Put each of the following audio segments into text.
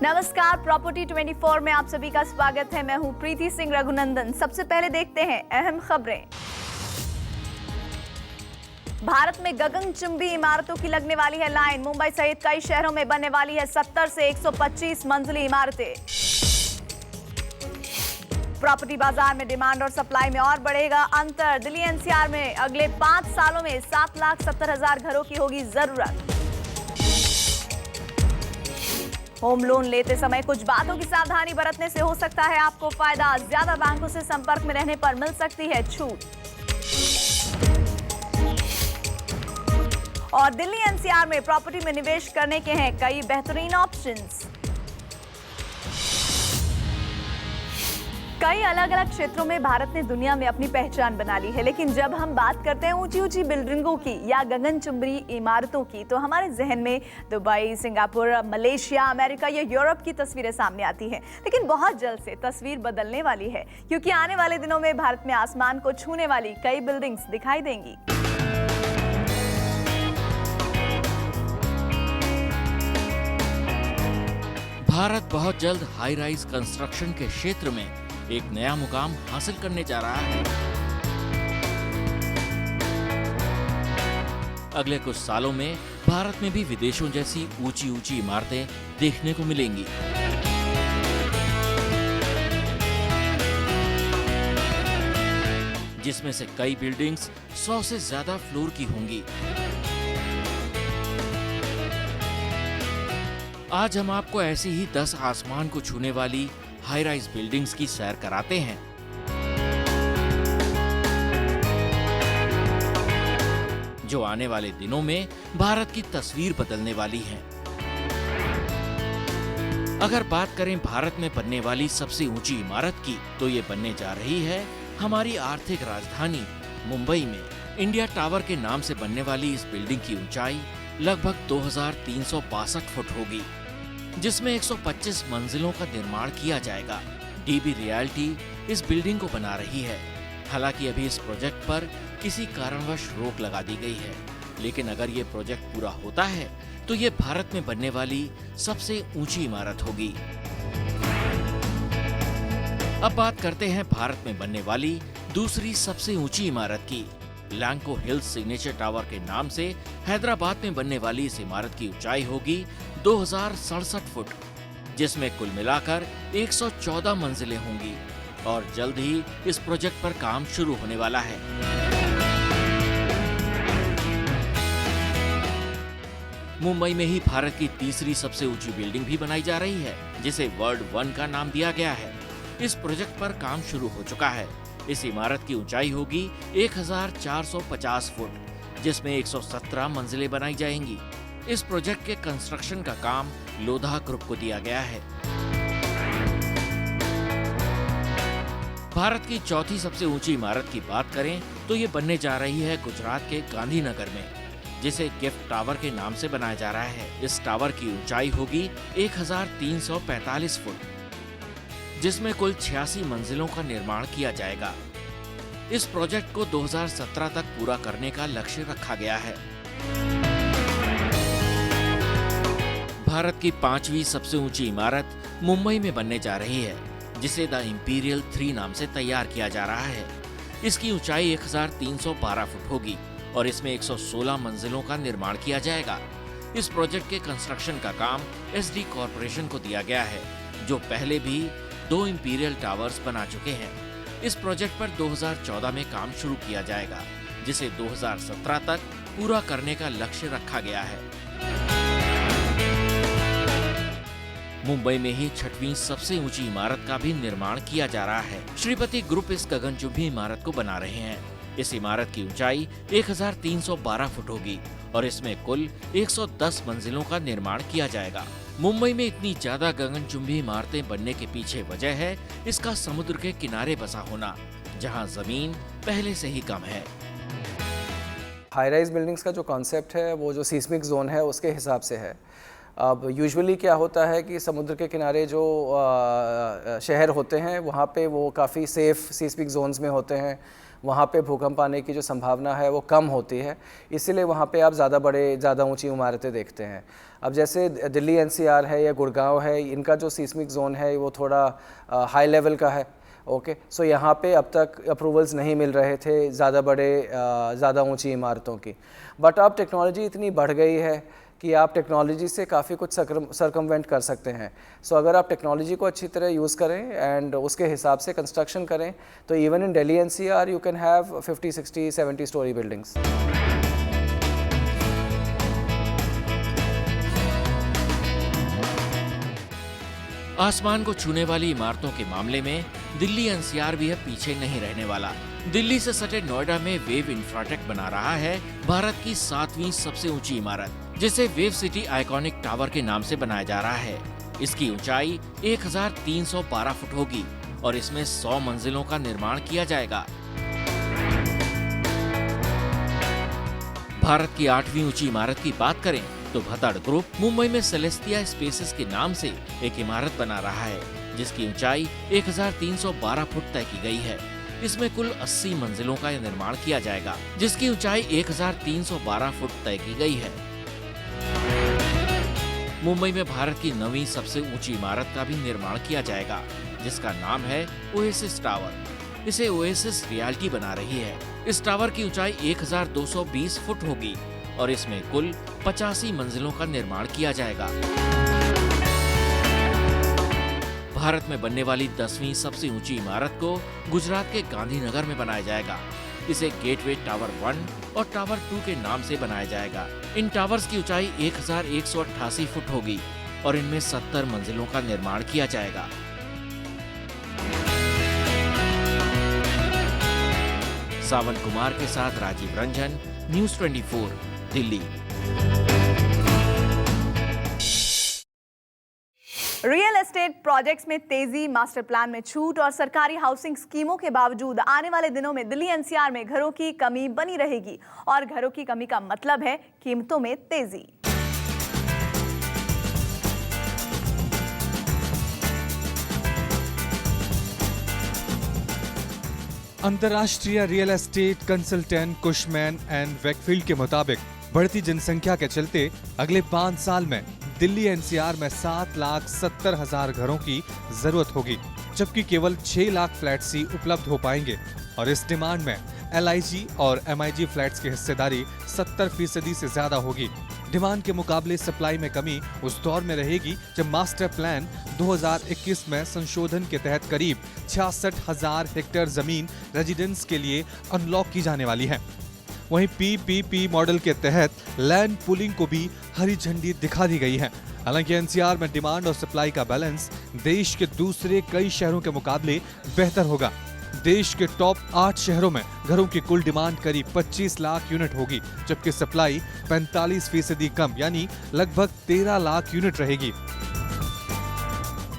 नमस्कार, प्रॉपर्टी 24 में आप सभी का स्वागत है। मैं हूं प्रीति सिंह रघुनंदन। सबसे पहले देखते हैं अहम खबरें। भारत में गगनचुंबी इमारतों की लगने वाली है लाइन। मुंबई सहित कई शहरों में बनने वाली है 70 से 125 मंजिली इमारतें। प्रॉपर्टी बाजार में डिमांड और सप्लाई में और बढ़ेगा अंतर। दिल्ली एनसीआर में अगले 5 सालों में 7,70,000 घरों की होगी जरूरत। होम लोन लेते समय कुछ बातों की सावधानी बरतने से हो सकता है आपको फायदा। ज्यादा बैंकों से संपर्क में रहने पर मिल सकती है छूट। और दिल्ली एनसीआर में प्रॉपर्टी में निवेश करने के हैं कई बेहतरीन ऑप्शंस। कई अलग अलग क्षेत्रों में भारत ने दुनिया में अपनी पहचान बना ली है, लेकिन जब हम बात करते हैं ऊंची ऊंची बिल्डिंगों की या गगनचुंबी इमारतों की, तो हमारे जहन में दुबई, सिंगापुर, मलेशिया, अमेरिका या यूरोप की तस्वीरें सामने आती हैं। लेकिन बहुत जल्द से तस्वीर बदलने वाली है, क्योंकि आने वाले दिनों में भारत में आसमान को छूने वाली कई बिल्डिंग्स दिखाई देंगी। भारत बहुत जल्द हाई राइज कंस्ट्रक्शन के क्षेत्र में एक नया मुकाम हासिल करने जा रहा है। अगले कुछ सालों में भारत में भी विदेशों जैसी ऊंची ऊंची इमारतें देखने को मिलेंगी। जिसमें से कई बिल्डिंग्स 100 से ज्यादा फ्लोर की होंगी। आज हम आपको ऐसी ही 10 आसमान को छूने वाली हाई राइज बिल्डिंग्स की सैर कराते हैं। जो आने वाले दिनों में भारत की तस्वीर बदलने वाली हैं। अगर बात करें भारत में बनने वाली सबसे ऊंची इमारत की, तो ये बनने जा रही है हमारी आर्थिक राजधानी मुंबई में। इंडिया टावर के नाम से बनने वाली इस बिल्डिंग की ऊंचाई लगभग 2362 फुट होगी, जिसमें 125 मंजिलों का निर्माण किया जाएगा। डीबी रियल्टी इस बिल्डिंग को बना रही है। हालांकि अभी इस प्रोजेक्ट पर किसी कारणवश रोक लगा दी गई है, लेकिन अगर ये प्रोजेक्ट पूरा होता है तो ये भारत में बनने वाली सबसे ऊंची इमारत होगी। अब बात करते हैं भारत में बनने वाली दूसरी सबसे ऊंची इमारत की। लैंको हिल्स सिग्नेचर टावर के नाम से हैदराबाद में बनने वाली इस इमारत की ऊंचाई होगी 2067 फुट, जिसमें कुल मिलाकर 114 मंजिलें होंगी और जल्द ही इस प्रोजेक्ट पर काम शुरू होने वाला है। मुंबई में ही भारत की तीसरी सबसे ऊंची बिल्डिंग भी बनाई जा रही है, जिसे वर्ल्ड 1 का नाम दिया गया है। इस प्रोजेक्ट पर काम शुरू हो चुका है। इस इमारत की ऊंचाई होगी 1450 फुट, जिसमें 117 मंजिलें बनाई जाएंगी। इस प्रोजेक्ट के कंस्ट्रक्शन का काम लोधा ग्रुप को दिया गया है। भारत की चौथी सबसे ऊंची इमारत की बात करें तो ये बनने जा रही है गुजरात के गांधीनगर में, जिसे गिफ्ट टावर के नाम से बनाया जा रहा है। इस टावर की ऊंचाई होगी 1345 फुट, जिसमें कुल 86 मंजिलों का निर्माण किया जाएगा। इस प्रोजेक्ट को 2017 तक पूरा करने का लक्ष्य रखा गया है। भारत की 5वीं सबसे ऊंची इमारत मुंबई में बनने जा रही है, जिसे द इंपीरियल 3 नाम से तैयार किया जा रहा है। इसकी ऊंचाई 1312 फुट होगी और इसमें 116 मंजिलों का निर्माण किया जाएगा। इस प्रोजेक्ट के कंस्ट्रक्शन का काम एसडी कॉरपोरेशन को दिया गया है, जो पहले भी 2 इंपीरियल टावर्स बना चुके हैं। इस प्रोजेक्ट पर 2014 में काम शुरू किया जाएगा, जिसे 2017 तक पूरा करने का लक्ष्य रखा गया है। मुंबई में ही 6वीं सबसे ऊंची इमारत का भी निर्माण किया जा रहा है। श्रीपति ग्रुप इस गगनचुंबी इमारत को बना रहे हैं। इस इमारत की ऊंचाई 1312 फुट होगी और इसमें कुल 110 मंजिलों का निर्माण किया जाएगा। मुंबई में इतनी ज्यादा गगनचुंबी इमारतें बनने के पीछे वजह है इसका समुद्र के किनारे बसा होना, जहां जमीन पहले से ही कम है। हाई राइज बिल्डिंग्स का जो कॉन्सेप्ट है वो जो सीस्मिक जोन है उसके हिसाब से है। अब यूजुअली क्या होता है कि समुद्र के किनारे जो शहर होते हैं वहाँ पे वो काफ़ी सेफ़ सीस्मिक जोन्स में होते हैं, वहाँ पे भूकंप आने की जो संभावना है वो कम होती है, इसीलिए वहाँ पे आप ज़्यादा ऊंची इमारतें देखते हैं। अब जैसे दिल्ली एनसीआर है या गुड़गांव है, इनका जो सीस्मिक जोन है वो थोड़ा हाई लेवल का है। ओके, सो यहाँ पे अब तक अप्रूवल्स नहीं मिल रहे थे ज़्यादा ऊंची इमारतों की, बट अब टेक्नोलॉजी इतनी बढ़ गई है कि आप टेक्नोलॉजी से काफ़ी कुछ सरकमवेंट कर सकते हैं। सो अगर आप टेक्नोलॉजी को अच्छी तरह यूज़ करें एंड उसके हिसाब से कंस्ट्रक्शन करें तो even in Delhi NCR you can have 50, 60, 70 story buildings. आसमान को छूने वाली इमारतों के मामले में दिल्ली एनसीआर भी अब पीछे नहीं रहने वाला। दिल्ली से सटे नोएडा में वेव इंफ्राटेक बना रहा है भारत की 7वीं सबसे ऊंची इमारत, जिसे वेव सिटी आइकॉनिक टावर के नाम से बनाया जा रहा है। इसकी ऊंचाई 1312 फुट होगी और इसमें 100 मंजिलों का निर्माण किया जाएगा। भारत की 8वीं ऊंची इमारत की बात करें तो भताड़ ग्रुप मुंबई में सेलेस्टिया स्पेसेस के नाम से एक इमारत बना रहा है, जिसकी ऊंचाई 1312 फुट तय की गई है। इसमें कुल 80 मंजिलों का निर्माण किया जाएगा, जिसकी ऊंचाई 1312 फुट तय की गई है। मुंबई में भारत की 9वीं सबसे ऊंची इमारत का भी निर्माण किया जाएगा, जिसका नाम है ओएसिस टावर। इसे ओएसिस रियल्टी बना रही है। इस टावर की ऊंचाई 1220 फुट होगी और इसमें कुल 85 मंजिलों का निर्माण किया जाएगा। भारत में बनने वाली 10वीं सबसे ऊंची इमारत को गुजरात के गांधीनगर में बनाया जाएगा। इसे गेटवे टावर 1 और टावर 2 के नाम से बनाया जाएगा। इन टावर्स की ऊंचाई 1188 फुट होगी और इनमें 70 मंजिलों का निर्माण किया जाएगा। सावन कुमार के साथ Rajiv Ranjan, news 24, Delhi. Real estate projects में तेजी, मास्टर प्लान में छूट और सरकारी हाउसिंग स्कीमों के बावजूद आने वाले दिनों में दिल्ली एनसीआर में घरों की कमी बनी रहेगी और घरों की कमी का मतलब है कीमतों में तेजी। अंतर्राष्ट्रीय real estate consultant Cushman and Wakefield के मुताबिक बढ़ती जनसंख्या के चलते अगले 5 साल में दिल्ली एनसीआर में 7,70,000 घरों की जरूरत होगी, जबकि केवल 6 लाख फ्लैट्स ही उपलब्ध हो पाएंगे और इस डिमांड में एलआईजी और एमआईजी फ्लैट्स की हिस्सेदारी 70% से ज्यादा होगी। डिमांड के मुकाबले सप्लाई में कमी उस दौर में रहेगी जब मास्टर प्लान 2021 में संशोधन के तहत करीब 66,000 हेक्टेयर जमीन रेजिडेंस के लिए अनलॉक की जाने वाली है। वहीं पीपीपी मॉडल के तहत लैंड पूलिंग को भी हरी झंडी दिखा दी गई है। हालांकि एनसीआर में डिमांड और सप्लाई का बैलेंस देश के दूसरे कई शहरों के मुकाबले बेहतर होगा। देश के टॉप 8 शहरों में घरों की कुल डिमांड करीब 25 लाख यूनिट होगी, जबकि सप्लाई 45% कम यानी लगभग 13 लाख यूनिट रहेगी।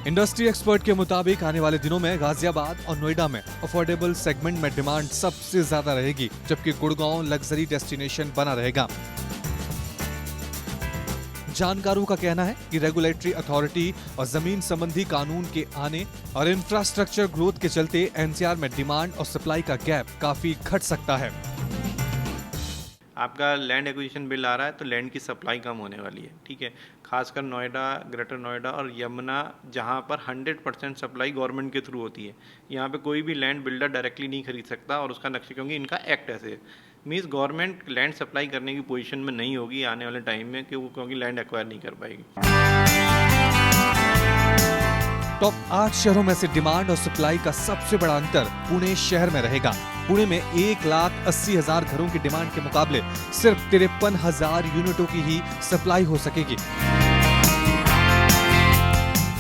इंडस्ट्री एक्सपर्ट के मुताबिक आने वाले दिनों में गाजियाबाद और नोएडा में अफोर्डेबल सेगमेंट में डिमांड सबसे ज्यादा रहेगी, जबकि गुड़गांव लग्जरी डेस्टिनेशन बना रहेगा। जानकारों का कहना है कि रेगुलेटरी अथॉरिटी और जमीन संबंधी कानून के आने और इंफ्रास्ट्रक्चर ग्रोथ के चलते एनसीआर में डिमांड और सप्लाई का गैप काफी घट सकता है। आपका लैंड एक्विजिशन बिल आ रहा है तो लैंड की सप्लाई कम होने वाली है, ठीक है। खासकर नोएडा, ग्रेटर नोएडा और यमुना, जहां पर 100% सप्लाई गवर्नमेंट के थ्रू होती है, यहाँ पे कोई भी लैंड बिल्डर डायरेक्टली नहीं खरीद सकता और उसका नक्शे, क्योंकि इनका एक्ट ऐसे है। मीन्स गवर्नमेंट लैंड सप्लाई करने की पोजीशन में नहीं होगी आने वाले टाइम में, क्योंकि लैंड एक्वायर नहीं कर पाएगी। टॉप 8 शहरों में से डिमांड और सप्लाई का सबसे बड़ा अंतर पुणे शहर में रहेगा। पुणे में 1,80,000 घरों की डिमांड के मुकाबले सिर्फ 53,000 यूनिटों की ही सप्लाई हो सकेगी।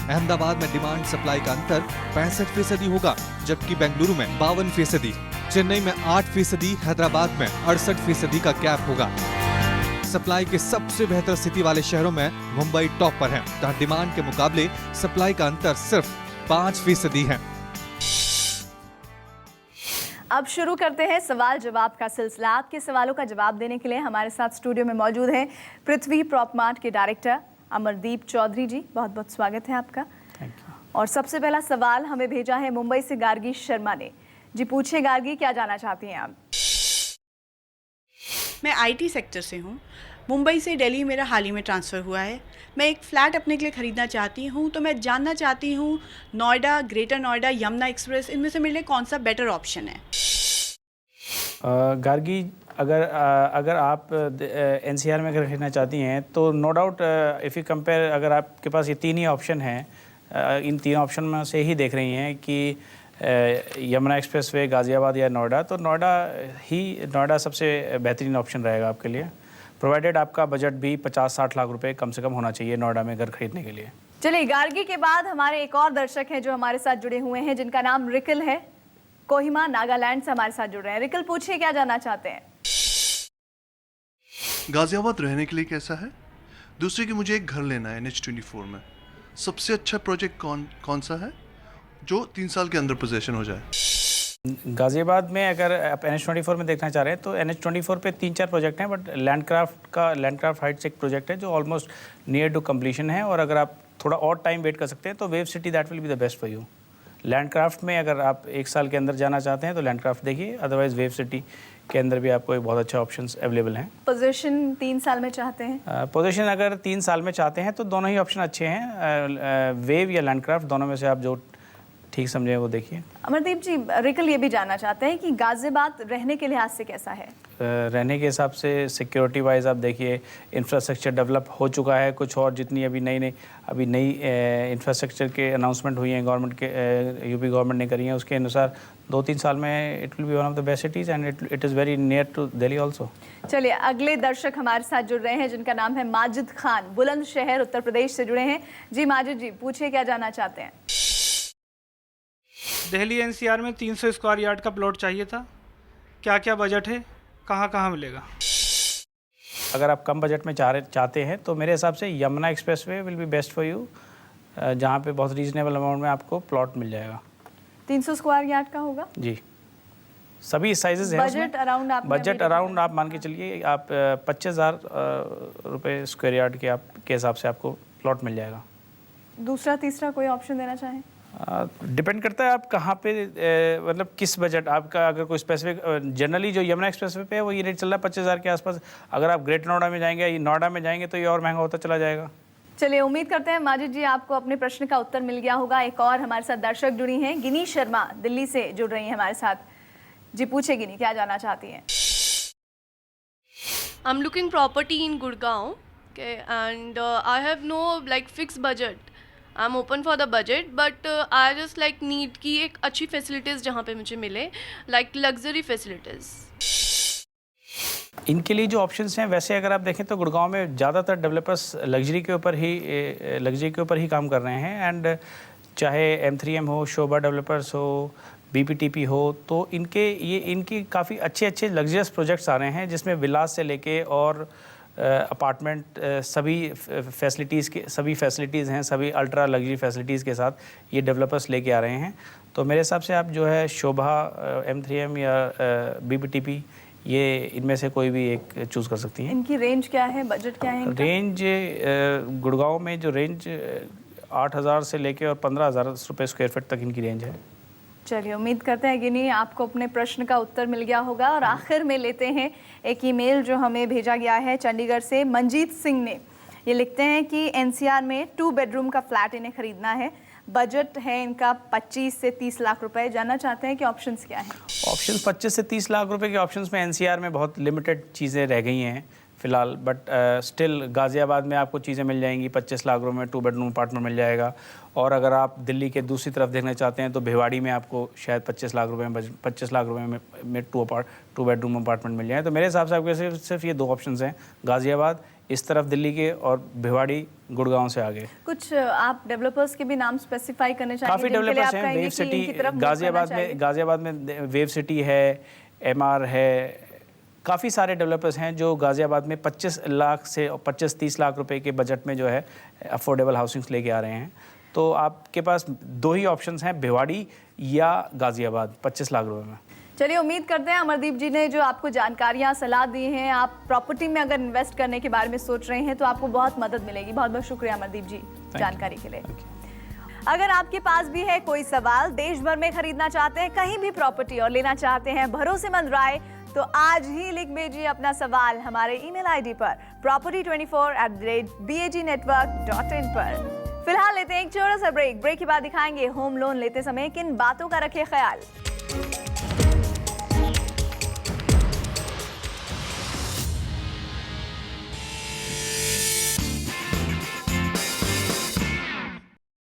अहमदाबाद में डिमांड सप्लाई का अंतर 65% होगा, जबकि बेंगलुरु में 52%, चेन्नई में 8%, हैदराबाद में 68% का गैप होगा। सप्लाई के सबसे बेहतर स्थिति वाले शहरों में मुंबई टॉप पर है, जहां डिमांड के मुकाबले सप्लाई का अंतर सिर्फ 5% है। अब शुरू करते हैं सवाल जवाब का सिलसिला। आपके सवालों का जवाब देने के लिए हमारे साथ स्टूडियो में मौजूद हैं पृथ्वी प्रॉप मार्ट के डायरेक्टर अमरदीप चौधरी जी, बहुत बहुत स्वागत है आपका। Thank you. और सबसे पहला सवाल हमें भेजा है मुंबई से गार्गी शर्मा ने। जी पूछिए गार्गी, क्या जानना चाहती हैं आप? मैं आईटी सेक्टर से हूँ। मुंबई से दिल्ली मेरा हाल ही में ट्रांसफ़र हुआ है। मैं एक फ़्लैट अपने के लिए ख़रीदना चाहती हूँ, तो मैं जानना चाहती हूँ नोएडा, ग्रेटर नोएडा, यमुना एक्सप्रेस, इनमें से मेरे लिए कौन सा बेटर ऑप्शन है? गार्गी, अगर आप एनसीआर में अगर खरीदना चाहती हैं तो no doubt if you compare, अगर आपके पास ये तीन ही ऑप्शन हैं, इन तीन ऑप्शन में से ही देख रही हैं कि यमुना एक्सप्रेसवे, गाज़ियाबाद या नोएडा, तो नोएडा सबसे बेहतरीन ऑप्शन रहेगा आपके लिए, प्रोवाइडेड आपका बजट भी 50-60 लाख रुपए कम से कम होना चाहिए नोएडा में घर खरीदने के लिए। चलिए, गार्गी के बाद हमारे एक और दर्शक हैं जो हमारे साथ जुड़े हुए हैं, जिनका नाम रिकल है। कोहिमा, नागालैंड से हमारे साथ जुड़ रहे हैं। रिकल, पूछिए क्या जानना चाहते हैं? गाज़ियाबाद रहने के लिए कैसा है? दूसरी कि मुझे एक घर लेना है NH24 में। सबसे अच्छा प्रोजेक्ट कौन सा है जो 3 साल के अंदर पोजेशन हो जाए? गाज़ियाबाद में अगर आप NH24 में देखना चाह रहे हैं तो NH24 पे 3-4 प्रोजेक्ट हैं, बट लैंडक्राफ्ट हाइट्स एक प्रोजेक्ट है जो ऑलमोस्ट नियर टू कंप्लीशन है, और अगर आप थोड़ा और टाइम वेट कर सकते हैं तो Wave City that will be the best for you. Landcraft में अगर आप 1 साल के अंदर जाना चाहते हैं तो लैंडक्राफ्ट देखिए, अदरवाइज वेव सिटी के अंदर भी आपको एक बहुत अच्छा ऑप्शंस अवेलेबल हैं। पोजीशन 3 साल में चाहते हैं? पोजीशन अगर 3 साल में चाहते हैं तो दोनों ही ऑप्शन अच्छे हैं, वेव या लैंडक्राफ्ट, दोनों में से आप जो ठीक समझे वो देखिए। अमरदीप जी, रिकल ये भी जानना चाहते हैं कि गाज़ियाबाद रहने के लिहाज से कैसा है? रहने के हिसाब से सिक्योरिटी वाइज आप देखिए, इंफ्रास्ट्रक्चर डेवलप हो चुका है कुछ, और जितनी अभी नई इंफ्रास्ट्रक्चर के अनाउंसमेंट हुई हैं गवर्नमेंट के, यूपी गवर्नमेंट ने करी हैं, उसके अनुसार 2-3 साल में it will be one of the best cities and it is very near to Delhi also. चलिए, अगले दर्शक हमारे साथ जुड़ रहे हैं जिनका नाम है माजिद खान, बुलंदशहर, उत्तर प्रदेश से जुड़े हैं। जी माजिद जी, पूछिए क्या जानना चाहते हैं? दिल्ली NCR में 300 स्क्वायर यार्ड का प्लॉट चाहिए था। क्या क्या बजट है, कहाँ मिलेगा? अगर आप कम बजट में चाहते हैं तो मेरे हिसाब से Yamuna expressway will be best for you, जहाँ पे बहुत रीजनेबल अमाउंट में आपको प्लॉट मिल जाएगा। 300 स्क्वायर यार्ड का होगा जी, सभी साइजेस हैं। बजट अराउंड आप मान के चलिए, आप 25,000 रुपये स्क्वायर यार्ड के हिसाब से आपको प्लॉट मिल जाएगा। दूसरा तीसरा कोई ऑप्शन देना चाहें? डिपेंड करता है आप कहाँ पे, मतलब किस बजट आपका, अगर कोई स्पेसिफिक, जनरली जो यमुना एक्सप्रेसवे पे है वो ये रेट चल रहा है 25,000 के आसपास। अगर आप ग्रेटर नोएडा में जाएंगे या नोएडा में जाएंगे तो ये और महंगा होता चला जाएगा। चलिए, उम्मीद करते हैं माजिद जी आपको अपने प्रश्न का उत्तर मिल गया होगा। एक और हमारे साथ दर्शक जुड़ी हैं, गिनी शर्मा दिल्ली से जुड़ रही हैं हमारे साथ। जी पूछे गिनी, क्या जानना चाहती हैं? I'm looking property in Gurgaon, okay, and I have no like fixed budget. I'm open for the budget, but I just like need कि एक अच्छी facilities जहाँ पे मुझे मिले, like luxury facilities. इनके लिए जो ऑप्शंस हैं, वैसे अगर आप देखें तो गुड़गांव में ज़्यादातर डेवलपर्स लग्जरी के ऊपर ही काम कर रहे हैं, एंड चाहे M3M हो, शोभा डेवलपर्स हो, BPTP हो, तो इनकी काफ़ी अच्छे लग्जरियस प्रोजेक्ट्स आ रहे हैं जिसमें विलास से लेके और अपार्टमेंट, सभी फैसिलिटीज़ हैं, सभी अल्ट्रा लग्जरी फैसिलिटीज़ के साथ ये डेवलपर्स लेके आ रहे हैं। तो मेरे हिसाब से आप जो है शोभा, M3M या BPTP, ये इनमें से कोई भी एक चूज़ कर सकती हैं। इनकी रेंज क्या है, बजट क्या है इनका? रेंज गुड़गांव में जो रेंज 8,000 से लेके और 15,000 रुपये स्क्वायर फीट तक इनकी रेंज है। चलिए, उम्मीद करते हैं गिनी आपको अपने प्रश्न का उत्तर मिल गया होगा। और आखिर में लेते हैं एक ईमेल जो हमें भेजा गया है चंडीगढ़ से। मनजीत सिंह ने ये लिखते हैं कि NCR में 2 बेडरूम का फ्लैट इन्हें खरीदना है, बजट है इनका 25 से 30 लाख रुपए। जानना चाहते हैं कि ऑप्शंस क्या हैं? ऑप्शंस 25 से 30 लाख रुपए के ऑप्शंस में NCR में बहुत लिमिटेड चीज़ें रह गई हैं फ़िलहाल, बट स्टिल गाज़ियाबाद में आपको चीज़ें मिल जाएंगी। 25 लाख रुपए में 2 बेडरूम अपार्टमेंट मिल जाएगा। और अगर आप दिल्ली के दूसरी तरफ देखना चाहते हैं तो भिवाड़ी में आपको शायद 25 लाख रुपए में 2 बेडरूम अपार्टमेंट मिल जाए। तो मेरे हिसाब से आपके सिर्फ ये 2 ऑप्शंस हैं, गाज़ियाबाद इस तरफ दिल्ली के, और भिवाड़ी गुड़गांव से आगे। कुछ आप डेवलपर्स के भी नाम स्पेसिफाई करने चाहेंगे? काफ़ी डेवलपर्स हैं। वेव सिटी गाज़ियाबाद में वेव सिटी है, MR है, काफ़ी सारे डेवलपर्स हैं जो गाज़ियाबाद में 25 लाख से 25-30 लाख रुपए के बजट में जो है अफोर्डेबल हाउसिंग्स लेके आ रहे हैं। तो आपके पास 2 ही ऑप्शंस हैं, भिवाड़ी या गाज़ियाबाद 25 लाख रुपए में। चलिए, उम्मीद करते हैं अमरदीप जी ने जो आपको जानकारियां सलाह दी हैं, आप प्रॉपर्टी में अगर इन्वेस्ट करने के बारे में सोच रहे हैं तो आपको बहुत मदद मिलेगी। बहुत बहुत शुक्रिया अमरदीप जी जानकारी के लिए। अगर आपके पास भी है कोई सवाल, देश भर में खरीदना चाहते हैं कहीं भी प्रॉपर्टी और लेना चाहते हैं भरोसेमंद राय, तो आज ही लिख भेजिए अपना सवाल हमारे ईमेल आईडी पर property24@bagnetwork.in पर। फिलहाल लेते हैं एक छोटा सा ब्रेक के बाद दिखाएंगे होम लोन लेते समय किन बातों का रखें ख्याल।